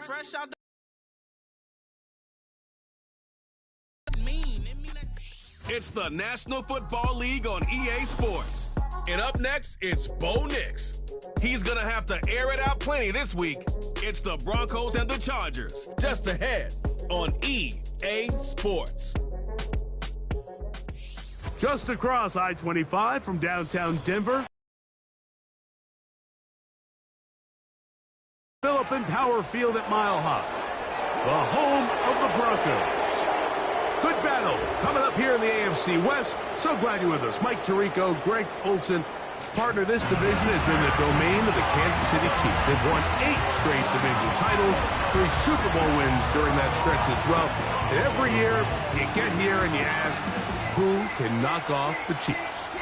fresh out the It's the National Football League on EA Sports. And up next, it's Bo Nix. He's going to have to air it out plenty this week. It's the Broncos and the Chargers, just ahead on EA Sports. Just across I-25 from downtown Denver, Philip and Power Field at Mile High, the home of the Broncos. Good battle coming up here in the AFC West. So glad you're with us. Mike Tirico, Greg Olson. Partner, this division has been the domain of the Kansas City Chiefs. They've won 8 straight division titles, 3 Super Bowl wins during that stretch as well. And every year, you get here and you ask, who can knock off the Chiefs?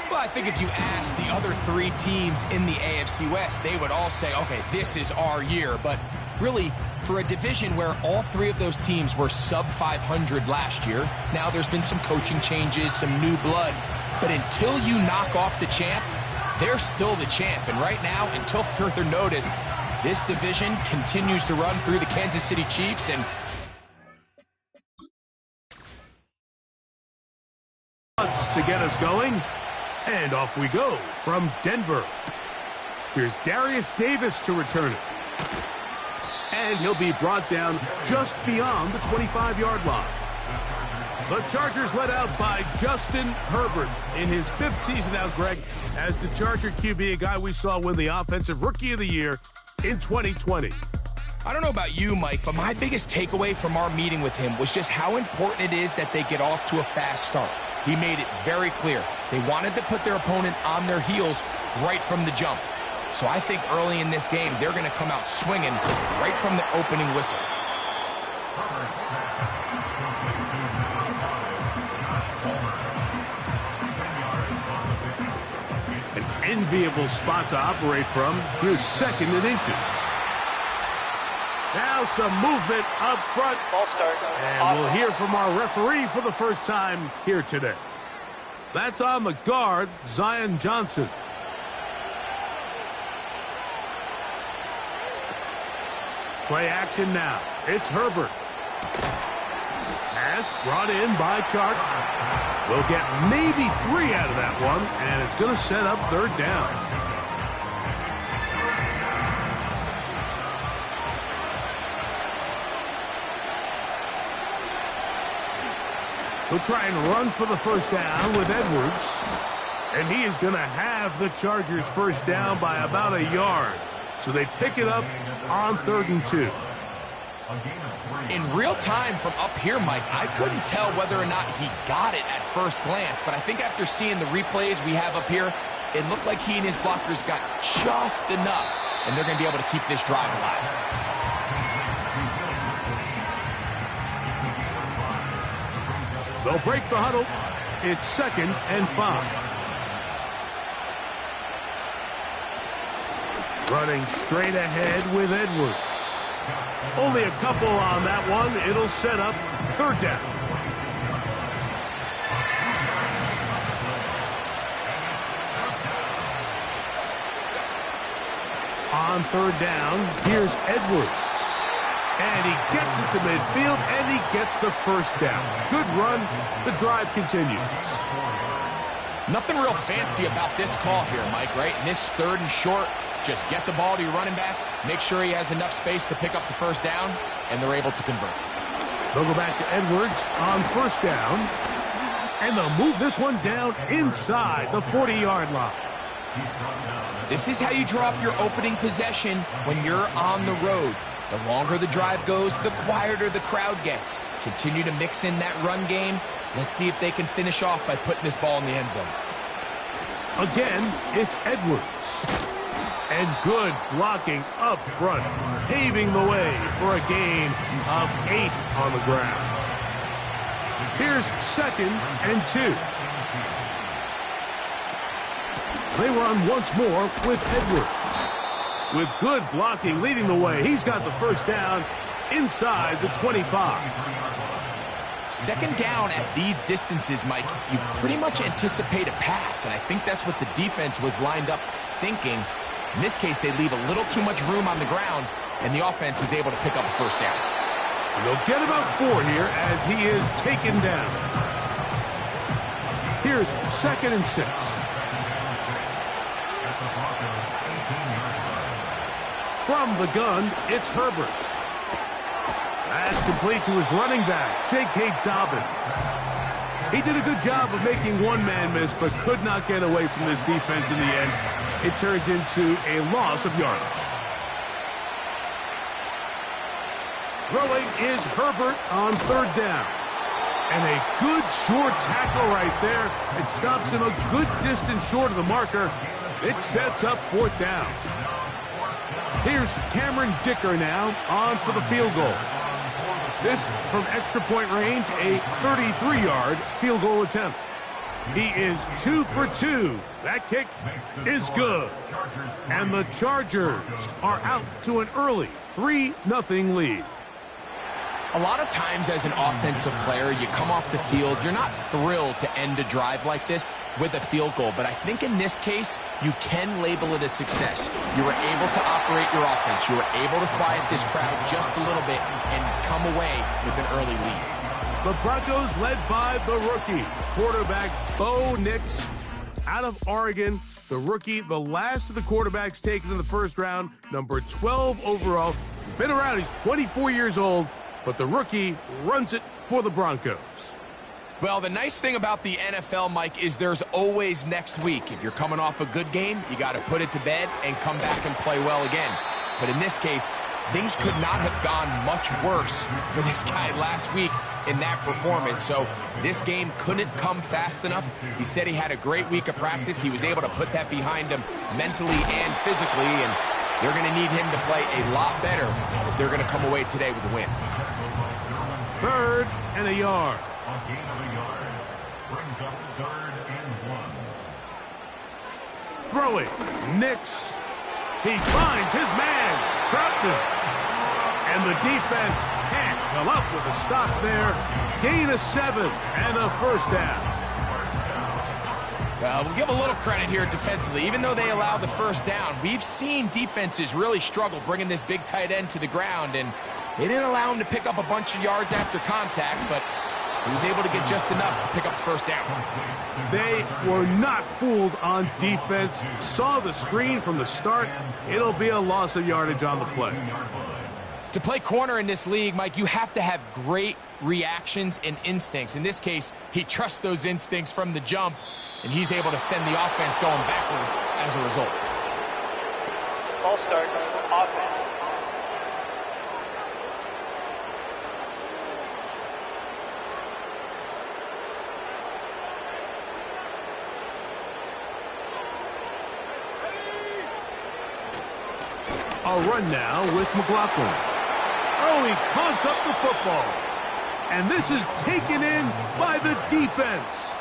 Well, I think if you ask the other 3 teams in the AFC West, they would all say, okay, this is our year. But really, for a division where all 3 of those teams were sub 500 last year, now there's been some coaching changes, some new blood. But until you knock off the champ, they're still the champ. And right now, until further notice, this division continues to run through the Kansas City Chiefs. And to get us going, and off we go from Denver. Here's Darius Davis to return it. And he'll be brought down just beyond the 25-yard line. The Chargers led out by Justin Herbert in his 5th season out, Greg, as the Charger QB, a guy we saw win the Offensive Rookie of the Year in 2020. I don't know about you, Mike, but my biggest takeaway from our meeting with him was just how important it is that they get off to a fast start. He made it very clear. They wanted to put their opponent on their heels right from the jump. So I think early in this game, they're going to come out swinging right from the opening whistle. An enviable spot to operate from. Here's 2nd and inches. Now some movement up front. Ball start. And we'll hear from our referee for the first time here today. That's on the guard, Zion Johnson. Play action now. It's Herbert. Pass brought in by Chark. We'll get maybe 3 out of that one, and it's going to set up 3rd down. He'll try and run for the first down with Edwards. And he is going to have the Chargers first down by about a yard. So they pick it up on 3rd and 2. In real time from up here, Mike, I couldn't tell whether or not he got it at first glance. But I think after seeing the replays we have up here, it looked like he and his blockers got just enough. And they're going to be able to keep this drive alive. They'll break the huddle. It's 2nd and 5. Running straight ahead with Edwards. Only a couple on that one. It'll set up 3rd down. On 3rd down, here's Edwards. And he gets it to midfield, and he gets the first down. Good run. The drive continues. Nothing real fancy about this call here, Mike, right? In this 3rd and short, just get the ball to your running back, make sure he has enough space to pick up the first down, and they're able to convert. They'll go back to Edwards on 1st down, and they'll move this one down inside the 40-yard line. This is how you draw up your opening possession when you're on the road. The longer the drive goes, the quieter the crowd gets. Continue to mix in that run game. Let's see if they can finish off by putting this ball in the end zone. Again, it's Edwards. And good blocking up front, paving the way for a gain of 8 on the ground. Here's 2nd and 2. They run once more with Edwards. With good blocking leading the way, he's got the first down inside the 25. 2nd down at these distances, Mike, you pretty much anticipate a pass, and I think that's what the defense was lined up thinking. In this case, they leave a little too much room on the ground, and the offense is able to pick up a first down. And they'll get about 4 here as he is taken down. Here's 2nd and 6. From the gun, it's Herbert. That's complete to his running back, J.K. Dobbins. He did a good job of making one man miss, but could not get away from this defense in the end. It turns into a loss of yardage. Throwing is Herbert on 3rd down. And a good short tackle right there. It stops him a good distance short of the marker. It sets up 4th down. Here's Cameron Dicker now on for the field goal. This from extra point range, a 33-yard field goal attempt. He is 2 for 2. That kick is good. And the Chargers are out to an early 3-0 lead. A lot of times as an offensive player, you come off the field, you're not thrilled to end a drive like this with a field goal. But I think in this case, you can label it a success. You were able to operate your offense. You were able to quiet this crowd just a little bit and come away with an early lead. The Broncos led by the rookie, quarterback Bo Nix out of Oregon. The rookie, the last of the quarterbacks taken in the 1st round, number 12 overall. He's been around, he's 24 years old. But the rookie runs it for the Broncos. Well, the nice thing about the NFL, Mike, is there's always next week. If you're coming off a good game, you got to put it to bed and come back and play well again. But in this case, things could not have gone much worse for this guy last week in that performance. So this game couldn't come fast enough. He said he had a great week of practice. He was able to put that behind him mentally and physically, and they're going to need him to play a lot better if they're going to come away today with a win. 3rd and a yard. Throwing. Nix. He finds his man, Troutman. And the defense can't come up with a stop there. Gain of 7 and a 1st down. Well, we'll give a little credit here defensively. Even though they allowed the 1st down, we've seen defenses really struggle bringing this big tight end to the ground, and they didn't allow him to pick up a bunch of yards after contact, but he was able to get just enough to pick up the 1st down. They were not fooled on defense. Saw the screen from the start. It'll be a loss of yardage on the play. To play corner in this league, Mike, you have to have great reactions and instincts. In this case, he trusts those instincts from the jump, and he's able to send the offense going backwards as a result. False start, offense. A run now with McLaughlin. Oh, he coughs up the football. And this is taken in by the defense.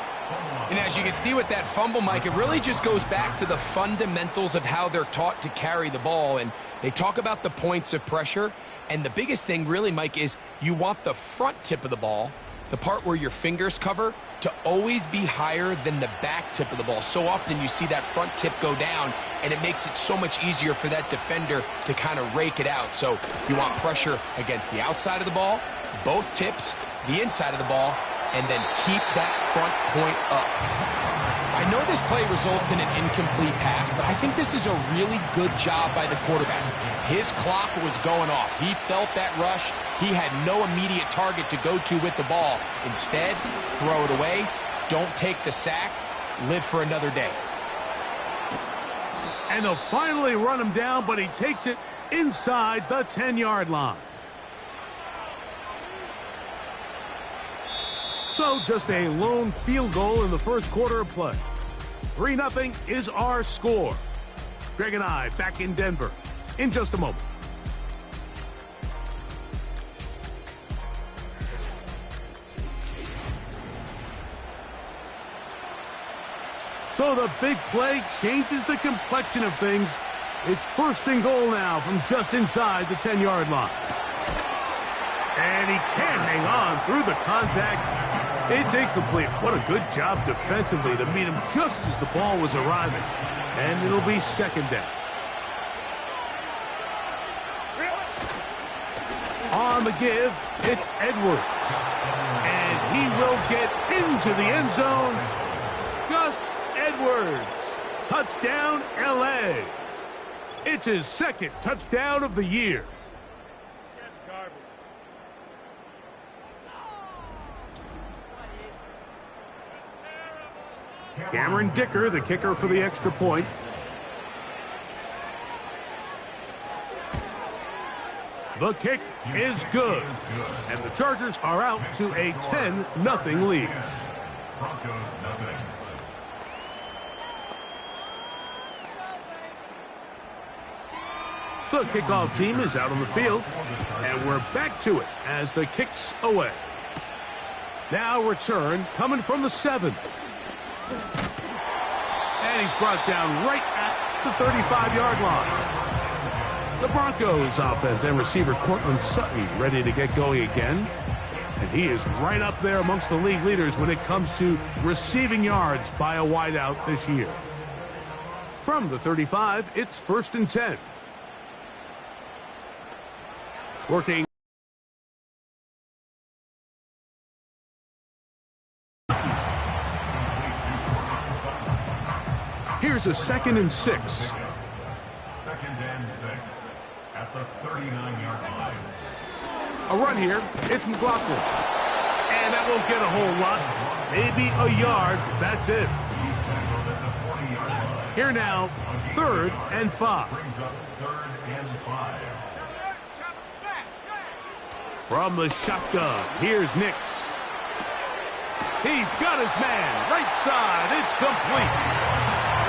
And as you can see with that fumble, Mike, it really just goes back to the fundamentals of how they're taught to carry the ball. And they talk about the points of pressure. And the biggest thing really, Mike, is you want the front tip of the ball, the part where your fingers cover, to always be higher than the back tip of the ball. So often you see that front tip go down, and it makes it so much easier for that defender to kind of rake it out. So you want pressure against the outside of the ball, both tips, the inside of the ball, and then keep that front point up. I know this play results in an incomplete pass, but I think this is a really good job by the quarterback. His clock was going off. He felt that rush. He had no immediate target to go to with the ball. Instead, throw it away. Don't take the sack. Live for another day. And they'll finally run him down, but he takes it inside the 10-yard line. So just a lone field goal in the first quarter of play. 3-0 is our score. Greg and I back in Denver in just a moment. So the big play changes the complexion of things. It's 1st and goal now from just inside the 10-yard line. And he can't hang on through the contact. It's incomplete. What a good job defensively to meet him just as the ball was arriving. And it'll be 2nd down. On the give, it's Edwards. And he will get into the end zone. Gus Edwards. Touchdown, L.A. It's his second touchdown of the year. Cameron Dicker, the kicker for the extra point. The kick is good. And the Chargers are out to a 10-0 lead. Broncos, nothing. The kickoff team is out on the field, and we're back to it as the kick's away. Now return coming from the 7. And he's brought down right at the 35-yard line. The Broncos offense and receiver Cortland Sutton ready to get going again. And he is right up there amongst the league leaders when it comes to receiving yards by a wideout this year. From the 35, it's 1st and 10. Working. Here's a 2nd and 6. 2nd and 6 at the 39-yard line. A run here. It's McLaughlin. And that won't get a whole lot. Maybe a yard. That's it. Here now, 3rd and 5. Brings up 3rd and 5. From the shotgun, here's Nix. He's got his man. Right side. It's complete.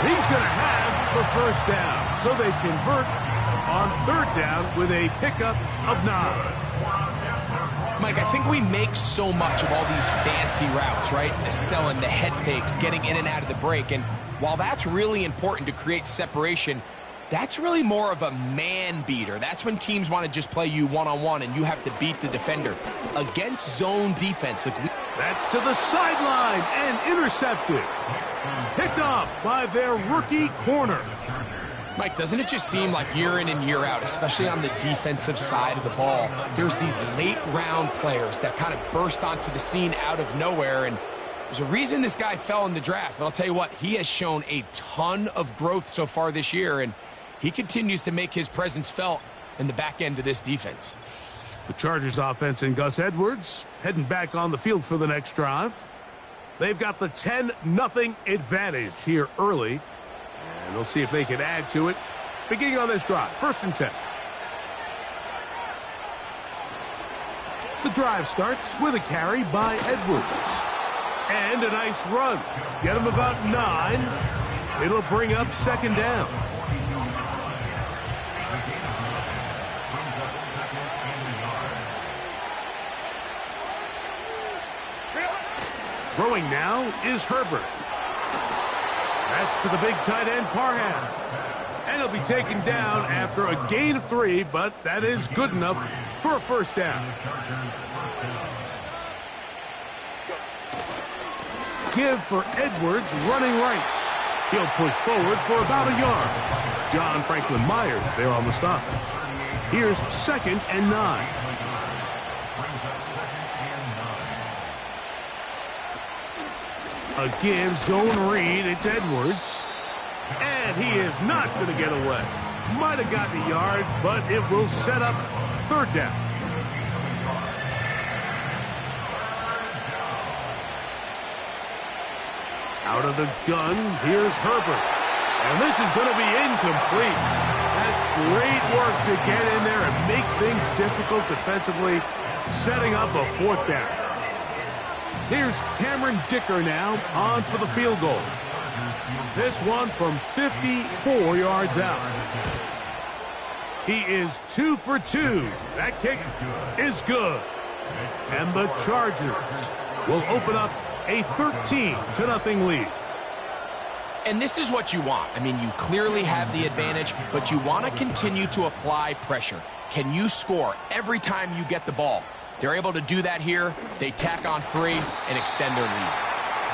He's going to have the 1st down. So they convert on 3rd down with a pickup of 9. Mike, I think we make so much of all these fancy routes, right? The selling, the head fakes, getting in and out of the break. And while that's really important to create separation, that's really more of a man beater. That's when teams want to just play you one-on-one and you have to beat the defender. Against zone defense. That's to the sideline and intercepted. Picked off by their rookie corner. Mike, doesn't it just seem like year in and year out, especially on the defensive side of the ball, there's these late-round players that kind of burst onto the scene out of nowhere, and there's a reason this guy fell in the draft, but I'll tell you what, he has shown a ton of growth so far this year, and he continues to make his presence felt in the back end of this defense. The Chargers offense and Gus Edwards heading back on the field for the next drive. They've got the 10-0 advantage here early. And they'll see if they can add to it. Beginning on this drive, 1st and 10. The drive starts with a carry by Edwards. And a nice run. Get him about 9. It'll bring up 2nd down. Throwing now is Herbert. That's to the big tight end, Parham. And he'll be taken down after a gain of 3, but that is good enough for a 1st down. Give for Edwards running right. He'll push forward for about a yard. John Franklin Myers there on the stop. Here's 2nd and 9. Again, zone read. It's Edwards. And he is not going to get away. Might have gotten a yard, but it will set up 3rd down. Out of the gun, here's Herbert. And this is going to be incomplete. That's great work to get in there and make things difficult defensively, setting up a 4th down. Here's Cameron Dicker now on for the field goal. This one from 54 yards out. He is 2 for 2. That kick is good. And the Chargers will open up a 13-0 lead. And this is what you want. I mean, you clearly have the advantage, but you want to continue to apply pressure. Can you score every time you get the ball? They're able to do that here. They tack on 3 and extend their lead.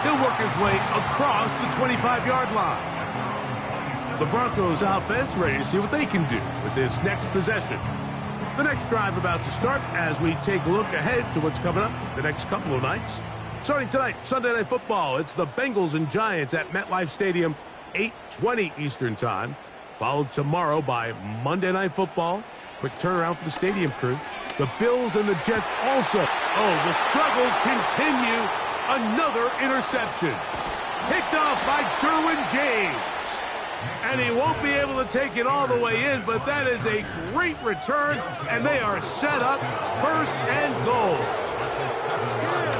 He'll work his way across the 25-yard line. The Broncos offense ready to see what they can do with this next possession. The next drive about to start as we take a look ahead to what's coming up the next couple of nights. Starting tonight, Sunday Night Football, it's the Bengals and Giants at MetLife Stadium, 8:20 Eastern Time. Followed tomorrow by Monday Night Football. Quick turnaround for the stadium crew. The Bills and the Jets also. Oh, the struggles continue. Another interception. Picked off by Derwin James. And he won't be able to take it all the way in, but that is a great return, and they are set up first and goal.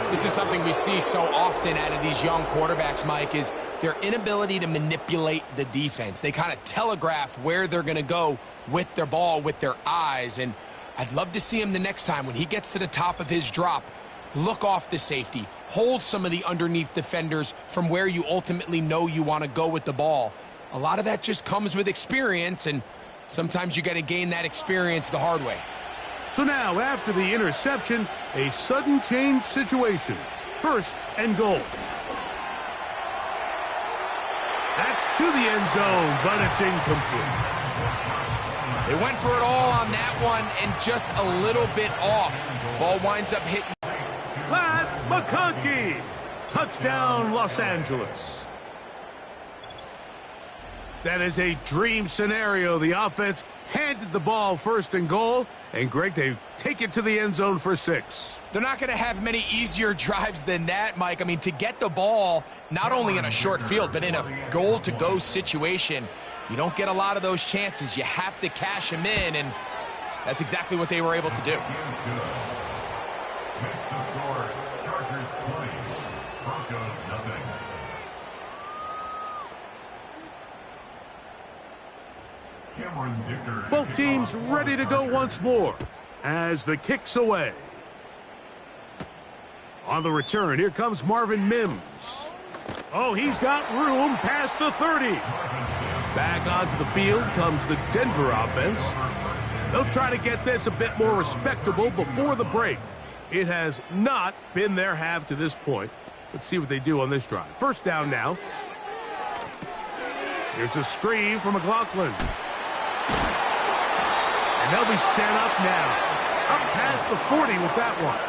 This is something we see so often out of these young quarterbacks, Mike, is their inability to manipulate the defense. They kind of telegraph where they're going to go with their ball, with their eyes, and I'd love to see him the next time when he gets to the top of his drop. Look off the safety. Hold some of the underneath defenders from where you ultimately know you want to go with the ball. A lot of that just comes with experience, and sometimes you got to gain that experience the hard way. So now, after the interception, a sudden change situation. First and goal. That's to the end zone, but it's incomplete. They went for it all on that one and just a little bit off. Ball winds up hitting. Matt McConkey. Touchdown, Los Angeles. That is a dream scenario. The offense handed the ball first and goal, and Greg, they take it to the end zone for 6. They're not going to have many easier drives than that, Mike. I mean, to get the ball, not only in a short field, but in a goal-to-go situation, you don't get a lot of those chances. You have to cash them in, and that's exactly what they were able to do. Next to score, Chargers 20, Broncos nothing. Cameron Dicker. Both teams ready to go once more as the kick's away. On the return, here comes Marvin Mims. Oh, he's got room past the 30. Back onto the field comes the Denver offense. They'll try to get this a bit more respectable before the break. It has not been their half to this point. Let's see what they do on this drive. First down now. Here's a screen from McLaughlin. And they'll be set up now. Up past the 40 with that one.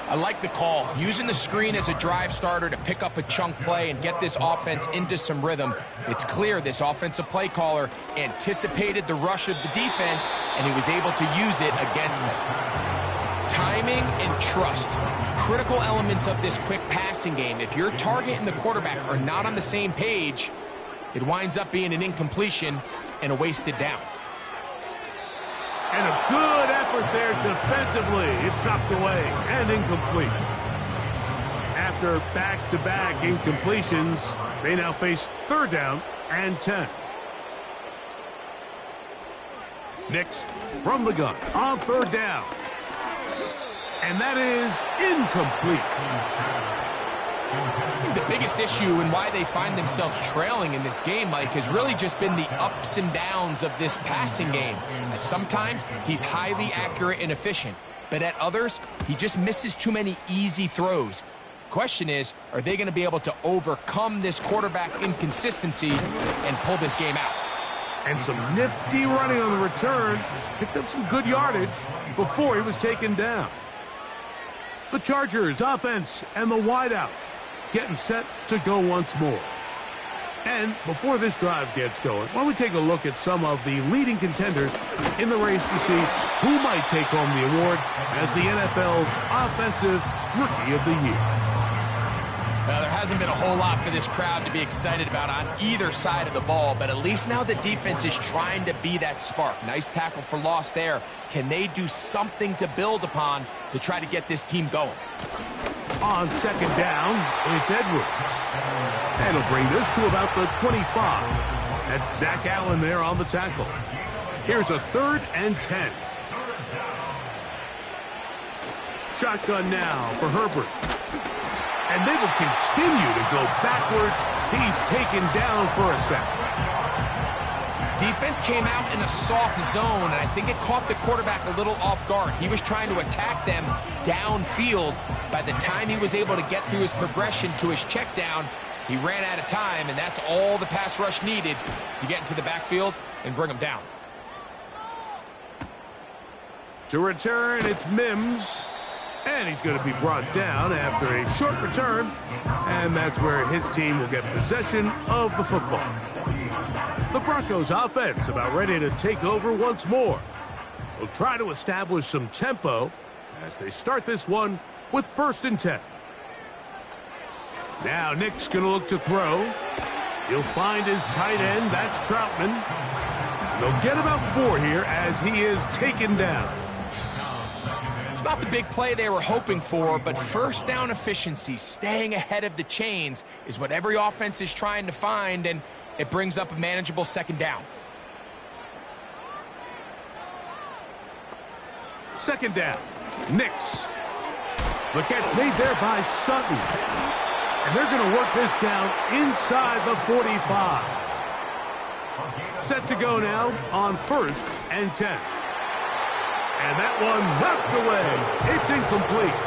I like the call. Using the screen as a drive starter to pick up a chunk play and get this offense into some rhythm. It's clear this offensive play caller anticipated the rush of the defense, and he was able to use it against them. Timing and trust, critical elements of this quick passing game. If your target and the quarterback are not on the same page, it winds up being an incompletion and a wasted down. And a good effort there defensively. It's knocked away and incomplete. After back-to-back incompletions, they now face third down and 10. Nix from the gun on third down. And that is incomplete. The biggest issue and why they find themselves trailing in this game, Mike, has really just been the ups and downs of this passing game. At sometimes, he's highly accurate and efficient, but at others, he just misses too many easy throws. Question is, are they going to be able to overcome this quarterback inconsistency and pull this game out? And some nifty running on the return. Picked up some good yardage before he was taken down. The Chargers offense and the wideout getting set to go once more. And before this drive gets going, why don't we take a look at some of the leading contenders in the race to see who might take home the award as the NFL's Offensive Rookie of the Year. Well, there hasn't been a whole lot for this crowd to be excited about on either side of the ball, but at least now the defense is trying to be that spark. Nice tackle for loss there. Can they do something to build upon to try to get this team going? On second down, it's Edwards. That'll bring this to about the 25. That's Zach Allen there on the tackle. Here's a 3rd and 10. Shotgun now for Herbert. And they will continue to go backwards. He's taken down for a sack. Defense came out in a soft zone, and I think it caught the quarterback a little off guard. He was trying to attack them downfield. By the time he was able to get through his progression to his check down, he ran out of time, and that's all the pass rush needed to get into the backfield and bring him down. To return, it's Mims. And he's going to be brought down after a short return. And that's where his team will get possession of the football. The Broncos offense about ready to take over once more. They'll try to establish some tempo as they start this one with 1st and 10. Now Nick's going to look to throw. He'll find his tight end. That's Troutman. And they'll get about 4 here as he is taken down. It's not the big play they were hoping for, but first down efficiency, staying ahead of the chains, is what every offense is trying to find, and it brings up a manageable 2nd down. 2nd down. Nix. The catch made there by Sutton. And they're going to work this down inside the 45. Set to go now on 1st and 10. And that one knocked away. It's incomplete.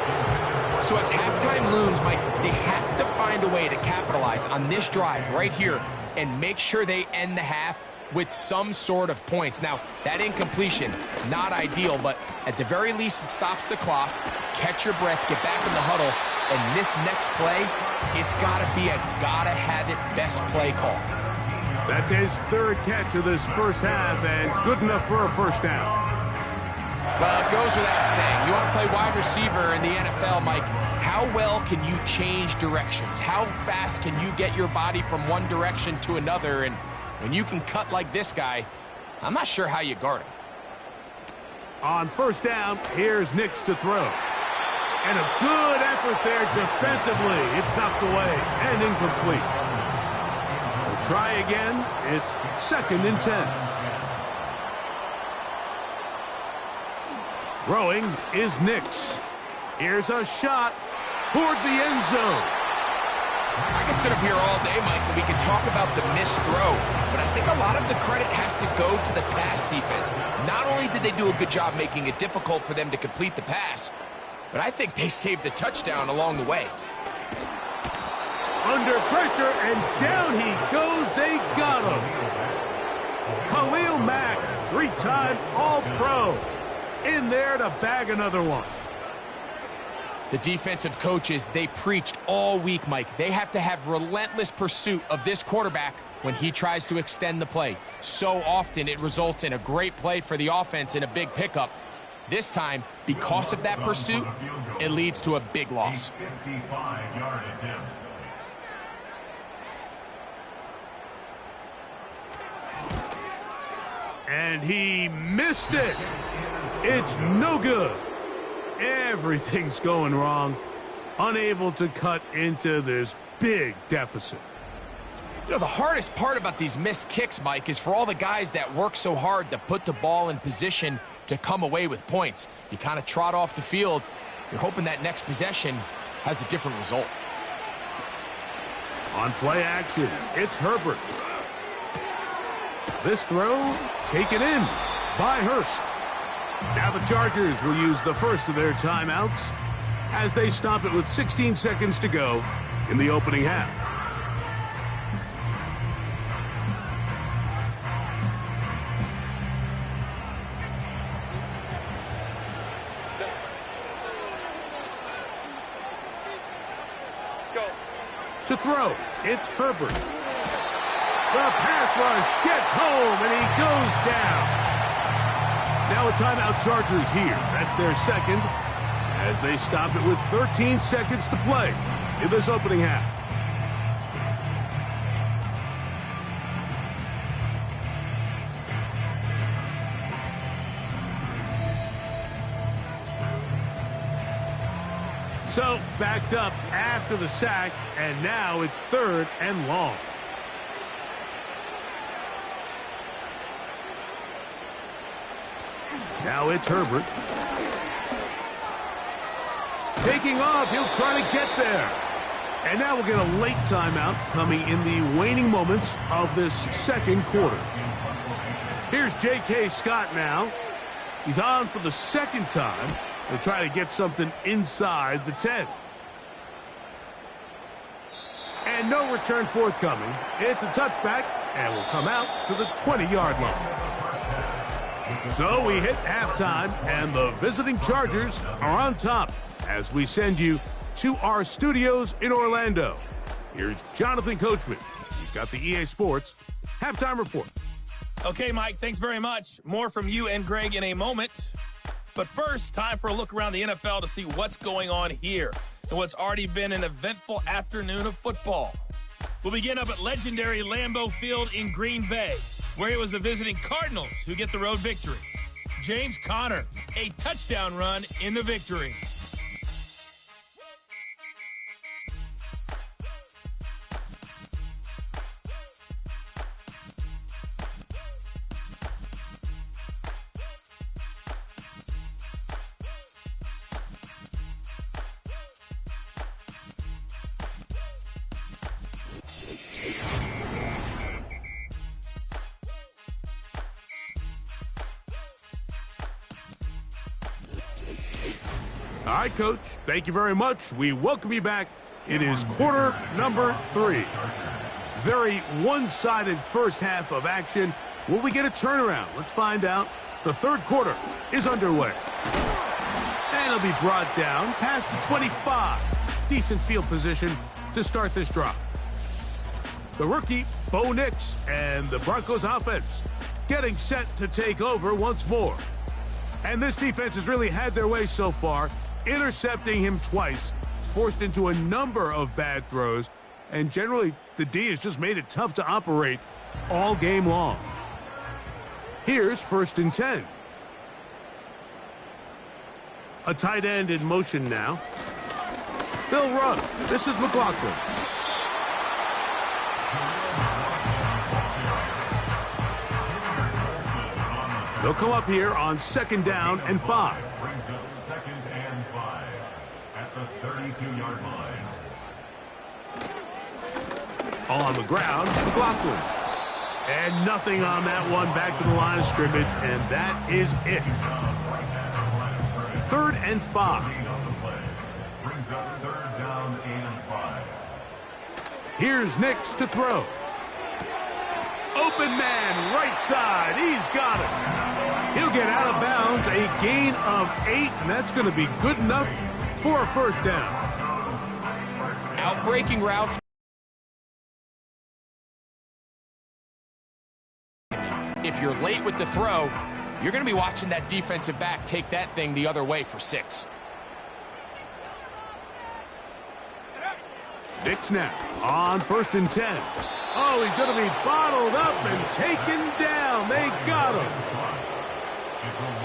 So as halftime looms, Mike, they have to find a way to capitalize on this drive right here and make sure they end the half with some sort of points. Now, that incompletion, not ideal, but at the very least, it stops the clock. Catch your breath, get back in the huddle, and this next play, it's got to be a gotta-have-it best play call. That's his 3rd catch of this first half, and good enough for a 1st down. Well, it goes without saying. You want to play wide receiver in the NFL, Mike, how well can you change directions? How fast can you get your body from one direction to another? And when you can cut like this guy, I'm not sure how you guard him. On 1st down, here's Nix to throw. And a good effort there defensively. It's knocked away and incomplete. We'll try again. It's 2nd and 10. Throwing is Nix. Here's a shot toward the end zone. I can sit up here all day, Mike, and we can talk about the missed throw, but I think a lot of the credit has to go to the pass defense. Not only did they do a good job making it difficult for them to complete the pass, but I think they saved a touchdown along the way. Under pressure, and down he goes. They got him. Khalil Mack, 3-time All-Pro. In there to bag another one. The defensive coaches, they preached all week, Mike. They have to have relentless pursuit of this quarterback when he tries to extend the play. So often it results in a great play for the offense and a big pickup. This time, because of that pursuit, it leads to a big loss. And he missed it. It's no good. Everything's going wrong. Unable to cut into this big deficit. You know, the hardest part about these missed kicks, Mike, is for all the guys that work so hard to put the ball in position to come away with points. You kind of trot off the field. You're hoping that next possession has a different result. On play action, it's Herbert. This throw taken in by Hurst. Now the Chargers will use the first of their timeouts as they stop it with 16 seconds to go in the opening half. Go. To throw, it's Herbert. The pass rush gets home, and he goes down. Now a timeout Chargers here. That's their second as they stop it with 13 seconds to play in this opening half. So backed up after the sack, and now it's 3rd and long. Now it's Herbert. Taking off, he'll try to get there. And now we'll get a late timeout coming in the waning moments of this second quarter. Here's J.K. Scott now. He's on for the second time. They'll try to get something inside the 10. And no return forthcoming. It's a touchback and will come out to the 20-yard line. So we hit halftime, and the visiting Chargers are on top as we send you to our studios in Orlando. Here's Jonathan Coachman. He's got the EA Sports halftime report. Okay, Mike, thanks very much. More from you and Greg in a moment. But first, time for a look around the NFL to see what's going on here and what's already been an eventful afternoon of football. We'll begin up at legendary Lambeau Field in Green Bay, where it was the visiting Cardinals who get the road victory. James Conner, a touchdown run in the victory. All right, Coach, thank you very much. We welcome you back. It is quarter number 3. Very one-sided first half of action. Will we get a turnaround? Let's find out. The third quarter is underway. And it'll be brought down past the 25. Decent field position to start this drive. The rookie, Bo Nix, and the Broncos offense getting set to take over once more. And this defense has really had their way so far, intercepting him twice, forced into a number of bad throws, and generally the D has just made it tough to operate all game long. Here's 1st and 10. A tight end in motion now. They'll run. This is McLaughlin. They'll come up here on 2nd down and 5. Brings up 2nd and 5 at the 32-yard line. On the ground, McLaughlin. And nothing on that one. Back to the line of scrimmage, and that is it. 3rd and 5. Brings up 3rd down and 5. Here's Nix to throw. Open man, right side. He's got it. He'll get out of bounds, a gain of 8, and that's going to be good enough for a first down. Outbreaking routes. If you're late with the throw, you're going to be watching that defensive back take that thing the other way for 6. Nix now on 1st and 10. Oh, he's going to be bottled up and taken down. They got him.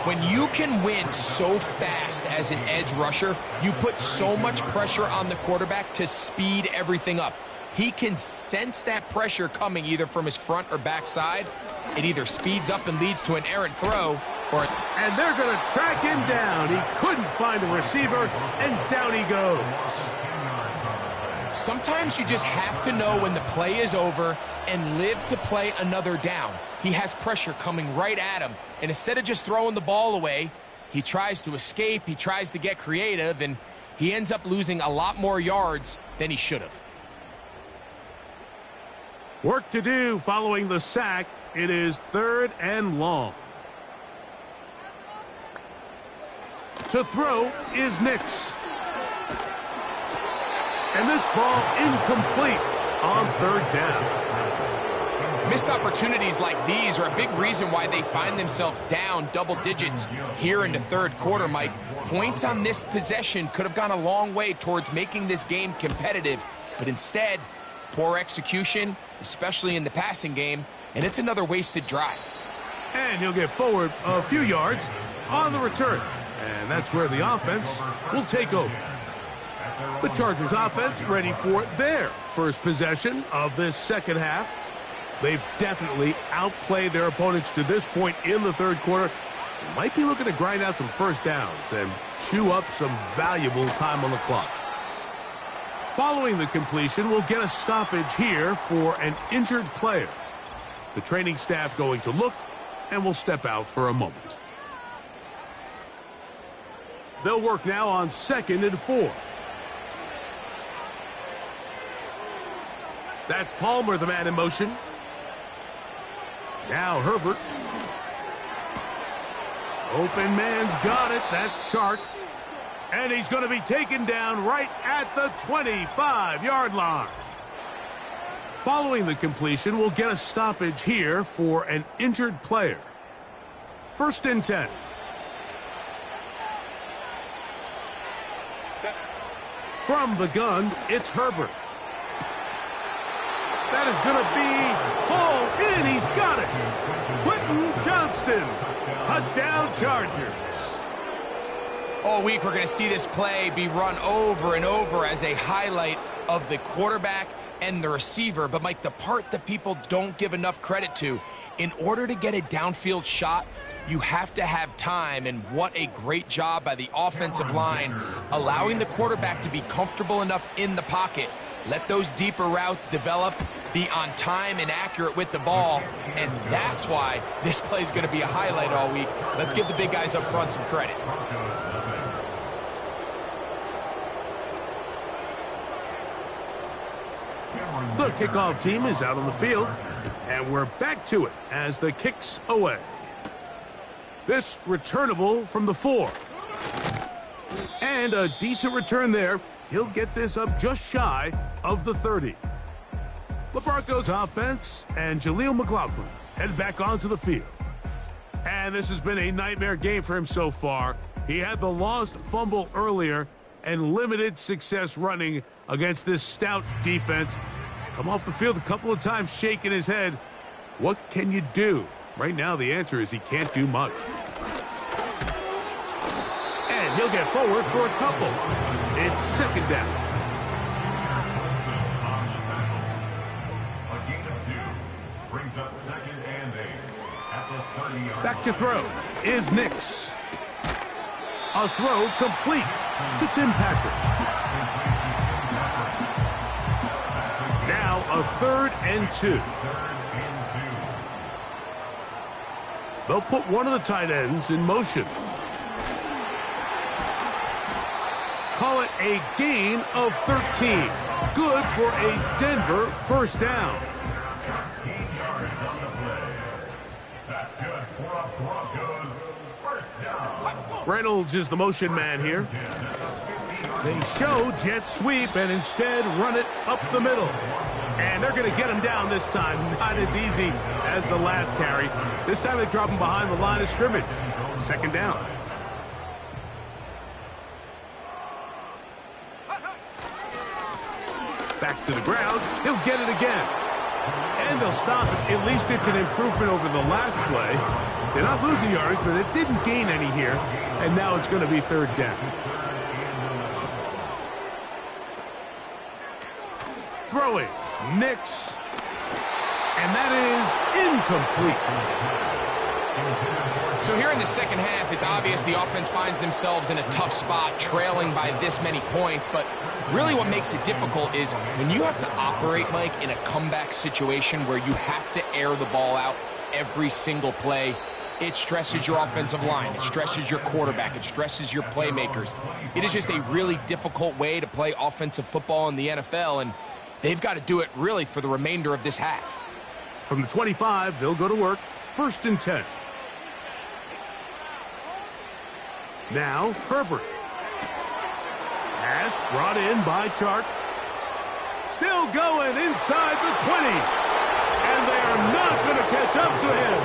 When you can win so fast as an edge rusher, you put so much pressure on the quarterback to speed everything up. He can sense that pressure coming either from his front or back side. It either speeds up and leads to an errant throw, or... And they're going to track him down. He couldn't find a receiver, and down he goes. Sometimes you just have to know when the play is over and live to play another down. He has pressure coming right at him, and instead of just throwing the ball away, he tries to escape, he tries to get creative, and he ends up losing a lot more yards than he should have. Work to do following the sack. It is 3rd and long. To throw is Nix. And this ball incomplete on 3rd down. Missed opportunities like these are a big reason why they find themselves down double digits here in the 3rd quarter, Mike. Points on this possession could have gone a long way towards making this game competitive, but instead, poor execution, especially in the passing game, and it's another wasted drive. And he'll get forward a few yards on the return. And that's where the offense will take over. The Chargers offense ready for their first possession of this second half. They've definitely outplayed their opponents to this point in the 3rd quarter. They might be looking to grind out some first downs and chew up some valuable time on the clock. Following the completion, we'll get a stoppage here for an injured player. The training staff going to look and will step out for a moment. They'll work now on 2nd and 4. That's Palmer, the man in motion. Now Herbert. Open man's got it. That's Chark. And he's going to be taken down right at the 25-yard line. Following the completion, we'll get a stoppage here for an injured player. 1st and 10. From the gun, it's Herbert. That is going to be hauled in. He's got it. Quentin Johnston. Touchdown, Chargers. All week, we're going to see this play be run over and over as a highlight of the quarterback and the receiver. But, Mike, the part that people don't give enough credit to, in order to get a downfield shot, you have to have time, and what a great job by the offensive line, allowing the quarterback to be comfortable enough in the pocket. Let those deeper routes develop, be on time and accurate with the ball, and that's why this play is going to be a highlight all week. Let's give the big guys up front some credit. The kickoff team is out on the field, and we're back to it as the kick's away. This returnable from the 4. And a decent return there. He'll get this up just shy of the 30. The Broncos offense and Jaleel McLaughlin head back onto the field. And this has been a nightmare game for him so far. He had the lost fumble earlier and limited success running against this stout defense. Come off the field a couple of times shaking his head. What can you do? Right now the answer is he can't do much. And he'll get forward for a couple. It's 2nd down. A gain of 2 brings up 2nd and 8 at the 30-yard line. Back to throw is Nix. A throw complete to Tim Patrick. Now a 3rd and 2. They'll put one of the tight ends in motion. Call it a gain of 13. Good for a Denver 1st down. 13 yards on the play. That's good for a Broncos 1st down. Reynolds is the motion man here. They show jet sweep and instead run it up the middle. And they're going to get him down this time. Not as easy as the last carry. This time they drop him behind the line of scrimmage. 2nd down. Back to the ground. He'll get it again. And they'll stop it. At least it's an improvement over the last play. They're not losing yards, but it didn't gain any here. And now it's going to be 3rd down. Throwing. Nix. And that is incomplete. So here in the 2nd half, it's obvious the offense finds themselves in a tough spot, trailing by this many points. But really what makes it difficult is when you have to operate, Mike, in a comeback situation where you have to air the ball out every single play, it stresses your offensive line. It stresses your quarterback. It stresses your playmakers. It is just a really difficult way to play offensive football in the NFL, and they've got to do it really for the remainder of this half. From the 25, they'll go to work. 1st and 10. Now, Herbert. Pass brought in by Chark. Still going inside the 20. And they are not going to catch up to him.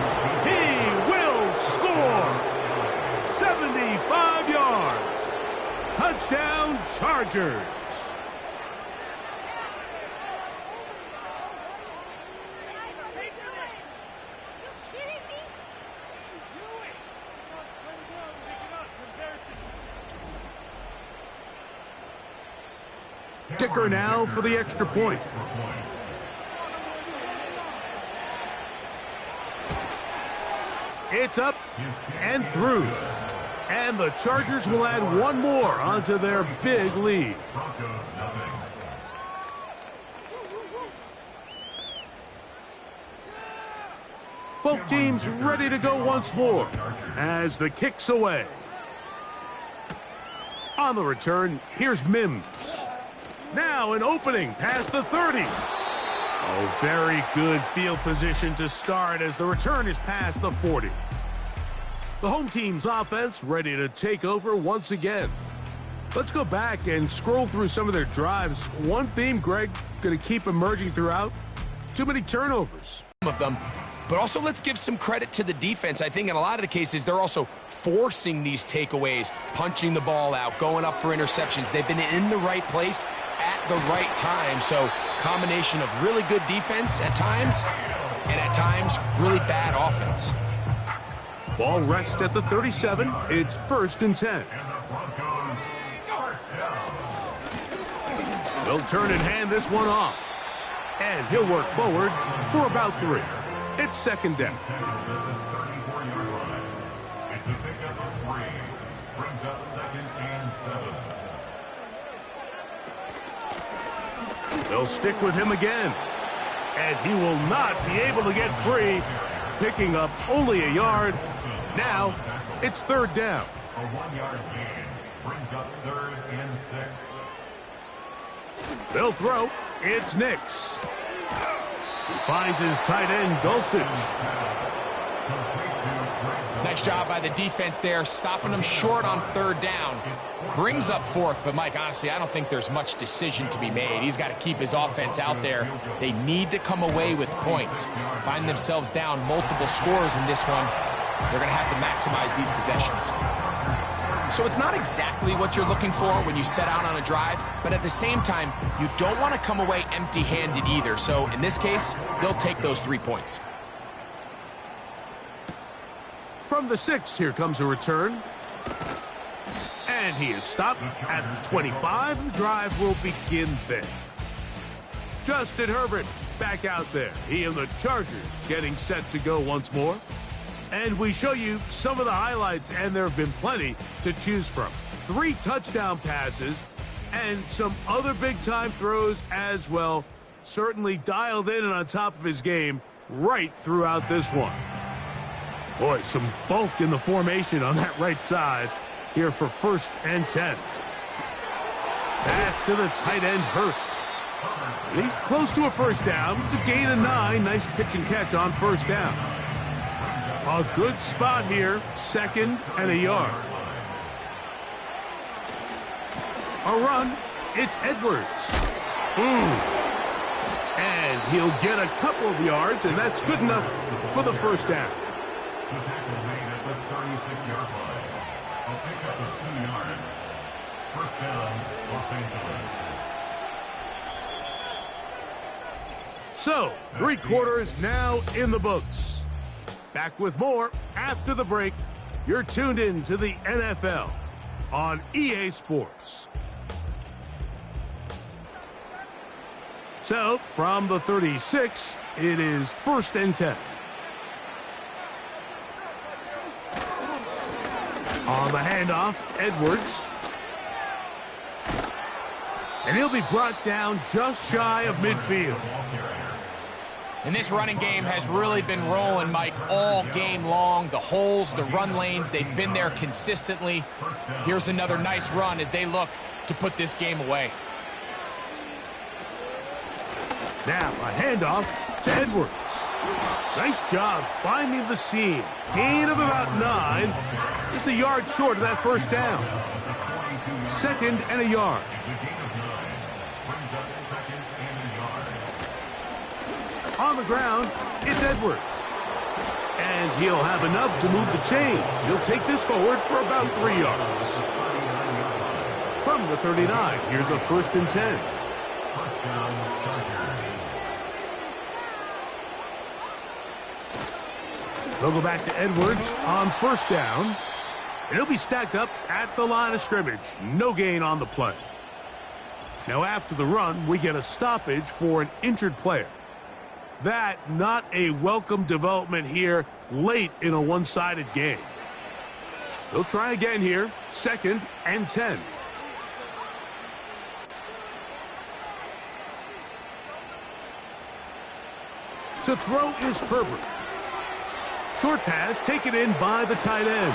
He will score. 75 yards. Touchdown, Chargers. Kicker now for the extra point. It's up and through. And the Chargers will add one more onto their big lead. Both teams ready to go once more as the kick's away. On the return, here's Mims. Now an opening past the 30. Oh, very good field position to start as the return is past the 40. The home team's offense ready to take over once again. Let's go back and scroll through some of their drives. One theme, Greg, going to keep emerging throughout. Too many turnovers. Of them. But also, let's give some credit to the defense. I think in a lot of the cases, they're also forcing these takeaways, punching the ball out, going up for interceptions. They've been in the right place at the right time. So, combination of really good defense at times, and at times, really bad offense. Ball rests at the 37. It's 1st and 10. They'll turn and hand this one off. And he'll work forward for about 3. It's 2nd down. It's a pickup of 3. Brings up 2nd and 7. They'll stick with him again. And he will not be able to get free, picking up only a yard. Now, it's 3rd down. A 1-yard gain. Brings up 3rd and 6. They'll throw. It's Nix. He finds his tight end, Dulcich. Nice job by the defense there, stopping them short on 3rd down. Brings up 4th, but Mike, honestly, I don't think there's much decision to be made. He's got to keep his offense out there. They need to come away with points. Find themselves down multiple scores in this one. They're going to have to maximize these possessions. So it's not exactly what you're looking for when you set out on a drive, but at the same time, you don't want to come away empty-handed either. So in this case, they'll take those 3 points. From the 6, here comes a return. And he is stopped at the 25. The drive will begin there. Justin Herbert back out there. He and the Chargers getting set to go once more. And we show you some of the highlights, and there have been plenty to choose from. 3 touchdown passes and some other big-time throws as well. Certainly dialed in and on top of his game right throughout this one. Boy, some bulk in the formation on that right side here for 1st and 10. That's to the tight end, Hurst. And he's close to a 1st down. It's a gain of 9. Nice pitch and catch on 1st down. A good spot here, 2nd and a yard. A run, it's Edwards. And he'll get a couple of yards, and that's good enough for the 1st down. The tackle made at the 36-yard line. A pickup of 2 yards. 1st down, Los Angeles. So, 3 quarters now in the books. Back with more after the break. You're tuned in to the NFL on EA Sports. So, from the 36, it is 1st and 10. On the handoff, Edwards. And he'll be brought down just shy of midfield. And this running game has really been rolling, Mike, all game long. The holes, the run lanes, they've been there consistently. Here's another nice run as they look to put this game away. Now a handoff to Edwards. Nice job finding the seam. Gain of about 9. Just a yard short of that 1st down. 2nd and a yard. On the ground, it's Edwards. And he'll have enough to move the chains. He'll take this forward for about 3 yards. From the 39, here's a 1st and 10. They'll go back to Edwards on 1st down. And he'll be stacked up at the line of scrimmage. No gain on the play. Now after the run, we get a stoppage for an injured player. That not a welcome development here late in a one-sided game. They'll try again here, 2nd and 10. To throw is Herbert. Short pass taken in by the tight end.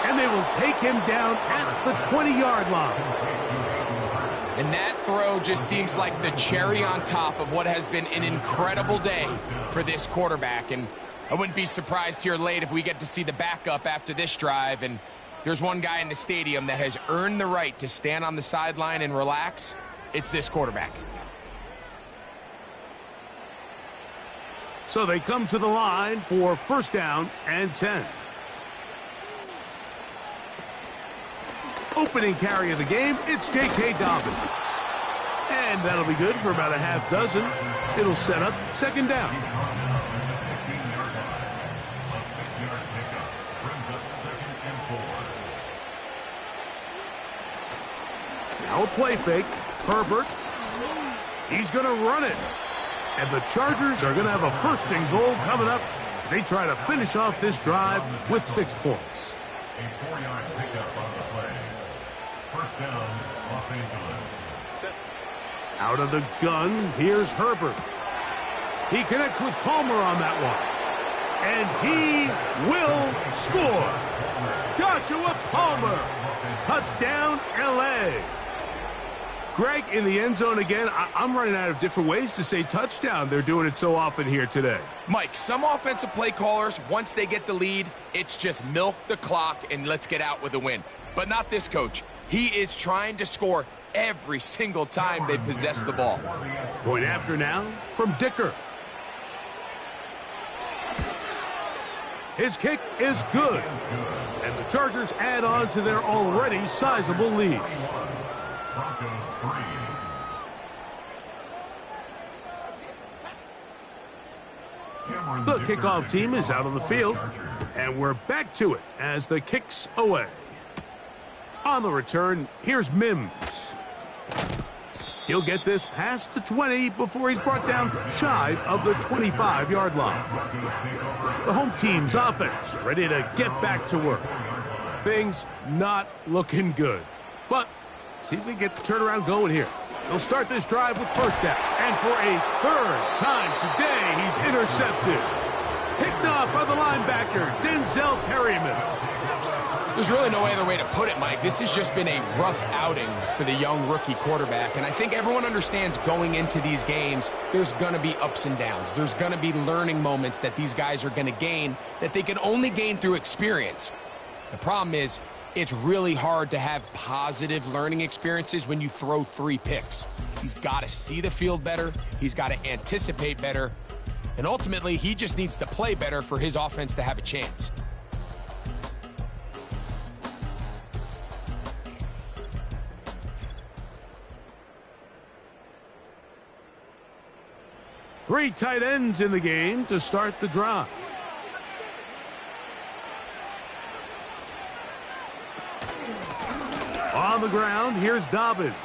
And they will take him down at the 20-yard line. And that throw just seems like the cherry on top of what has been an incredible day for this quarterback. And I wouldn't be surprised here late if we get to see the backup after this drive, and there's one guy in the stadium that has earned the right to stand on the sideline and relax. It's this quarterback. So they come to the line for first down and 10. Opening carry of the game, it's J.K. Dobbins. And that'll be good for about a half dozen. It'll set up second down. Now a play fake. Herbert. He's going to run it. And the Chargers are going to have a first and goal coming up as they try to finish off this drive with 6 points. A 4-yard pickup on the play. First down, Los Angeles. Out of the gun, here's Herbert. He connects with Palmer on that one. And he will score. Joshua Palmer. Touchdown, L.A. Greg, in the end zone again. I'm running out of different ways to say touchdown. They're doing it so often here today. Mike, some offensive play callers, once they get the lead, it's just milk the clock and let's get out with a win. But not this coach. He is trying to score every single time they possess the ball. Point after now from Dicker. His kick is good. And the Chargers add on to their already sizable lead. Broncos 3. The kickoff team is out on the field, and we're back to it as the kick's away. On the return, here's Mims. He'll get this past the 20 before he's brought down shy of the 25-yard line. The home team's offense ready to get back to work. Things not looking good, but see if they get the turnaround going here. They'll start this drive with first down. And for a third time today, he's intercepted. Picked off by the linebacker, Denzel Perryman. There's really no other way to put it, Mike. This has just been a rough outing for the young rookie quarterback. And I think everyone understands going into these games, there's going to be ups and downs. There's going to be learning moments that these guys are going to gain that they can only gain through experience. The problem is, it's really hard to have positive learning experiences when you throw 3 picks. He's got to see the field better. He's got to anticipate better. And ultimately, he just needs to play better for his offense to have a chance. Three tight ends in the game to start the drive. On the ground, here's Dobbins.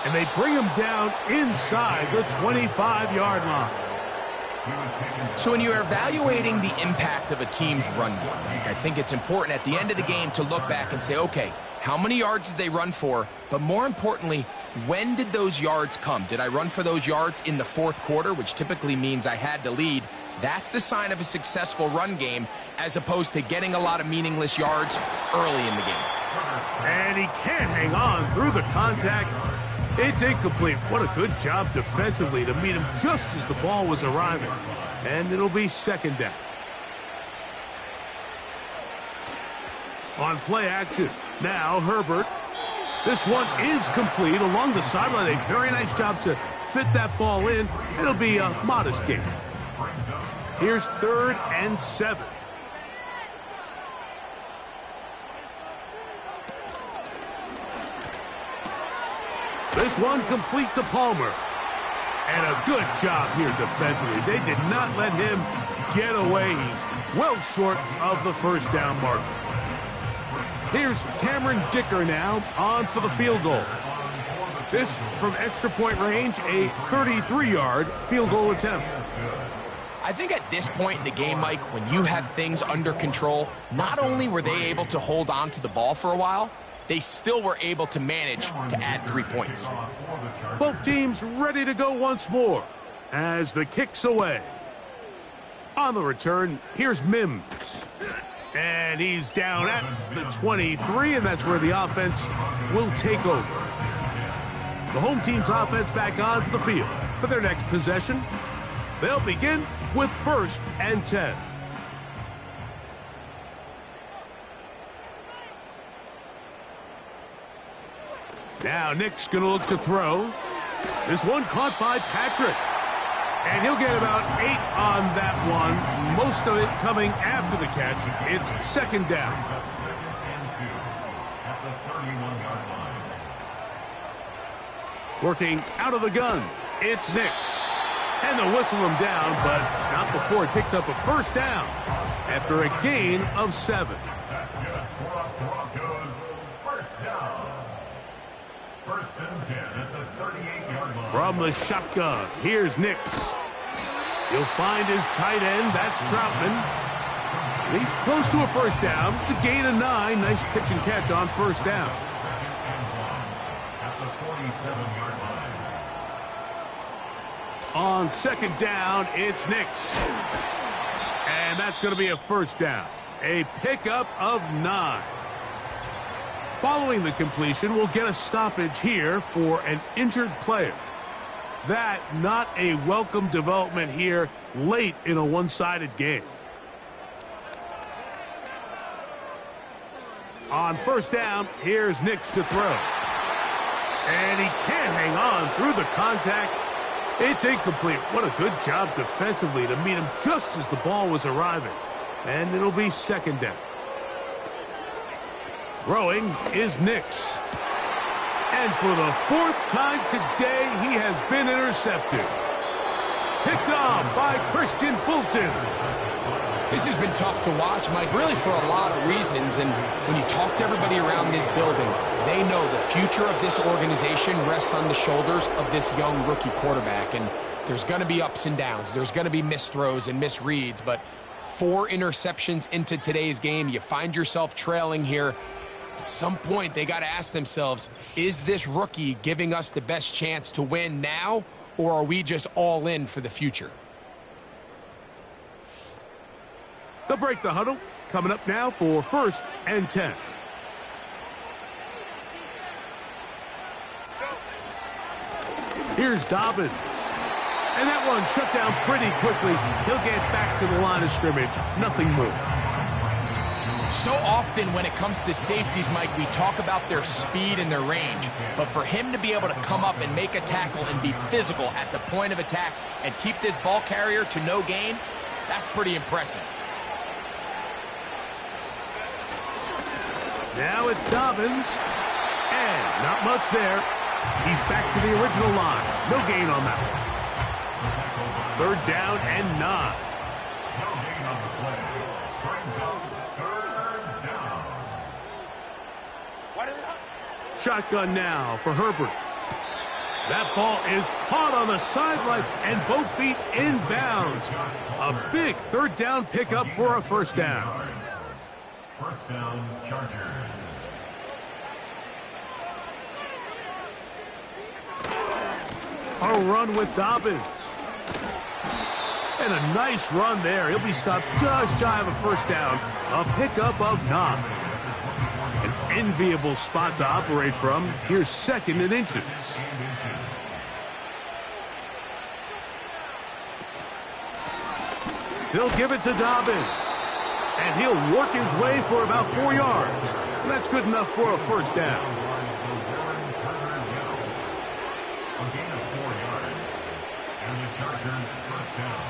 And they bring him down inside the 25-yard line. So when you're evaluating the impact of a team's run game, I think it's important at the end of the game to look back and say, okay, how many yards did they run for? But more importantly, when did those yards come? Did I run for those yards in the fourth quarter, which typically means I had to lead? That's the sign of a successful run game, as opposed to getting a lot of meaningless yards early in the game. And he can't hang on through the contact. It's incomplete. What a good job defensively to meet him just as the ball was arriving. And it'll be second down. On play action, now Herbert. This one is complete along the sideline. A very nice job to fit that ball in. It'll be a modest gain. Here's 3rd and 7. This one complete to Palmer. And a good job here defensively. They did not let him get away. He's well short of the first down marker. Here's Cameron Dicker now on for the field goal. This from extra point range, a 33-yard field goal attempt. I think at this point in the game, Mike, when you have things under control, not only were they able to hold on to the ball for a while, they still were able to manage to add 3 points. Both teams ready to go once more as the kick's away. On the return, here's Mims. And he's down at the 23, and that's where the offense will take over. The home team's offense back onto the field for their next possession. They'll begin with 1st and 10. Now Nick's going to look to throw. This one caught by Patrick. And he'll get about 8 on that one. Most of it coming after the catch. It's 2nd down. Working out of the gun. It's Nick's. And they'll whistle him down, but not before he picks up a 1st down after a gain of 7. That's good for a Broncos 1st down. 1st and 10 at the 38-yard line. From the shotgun, here's Nick's. He'll find his tight end. That's Troutman. He's close to a 1st down. It's a gain of 9. Nice pitch and catch on 1st down. 2nd and 1 at the 47-yard line. On 2nd down, it's Nick's. And that's going to be a 1st down. A pickup of 9. Following the completion, we'll get a stoppage here for an injured player. That not a welcome development here late in a one-sided game. On 1st down, here's Nick's to throw. And he can't hang on through the contact. It's incomplete. What a good job defensively to meet him just as the ball was arriving. And it'll be 2nd down. Throwing is Nick's. And for the 4th time today, he has been intercepted. Picked off by Christian Fulton. This has been tough to watch, Mike, really for a lot of reasons. And when you talk to everybody around this building, they know the future of this organization rests on the shoulders of this young rookie quarterback. And there's going to be ups and downs. There's going to be missed throws and misreads. But 4 interceptions into today's game, you find yourself trailing here. At some point, they got to ask themselves, is this rookie giving us the best chance to win now, or are we just all in for the future? They'll break the huddle. Coming up now for 1st and 10. Here's Dobbins. And that one shut down pretty quickly. He'll get back to the line of scrimmage. Nothing more. So often when it comes to safeties, Mike, we talk about their speed and their range. But for him to be able to come up and make a tackle and be physical at the point of attack and keep this ball carrier to no gain, that's pretty impressive. Now it's Dobbins. And not much there. He's back to the original line. No gain on that one. 3rd down and 9. No gain on the play. Brings up 3rd down. Shotgun now for Herbert. That ball is caught on the sideline and both feet inbounds. A big 3rd down pickup for a 1st down. 1st down, Chargers. A run with Dobbins. And a nice run there. He'll be stopped just shy of a 1st down. A pickup of 9. An enviable spot to operate from. Here's 2nd and inches. He'll give it to Dobbins. And he'll work his way for about 4 yards. And that's good enough for a 1st down. A gain of 4 yards. And the Chargers 1st down.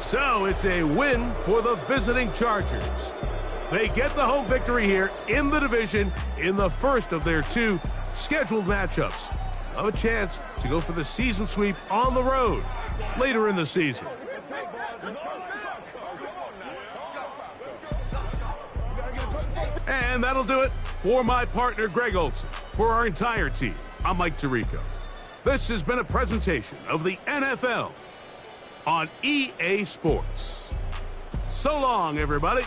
So it's a win for the visiting Chargers. They get the home victory here in the division in the first of their 2 scheduled matchups. Have a chance to go for the season sweep on the road later in the season. And that'll do it for my partner, Greg Olson. For our entire team, I'm Mike Tirico. This has been a presentation of the NFL on EA Sports. So long, everybody.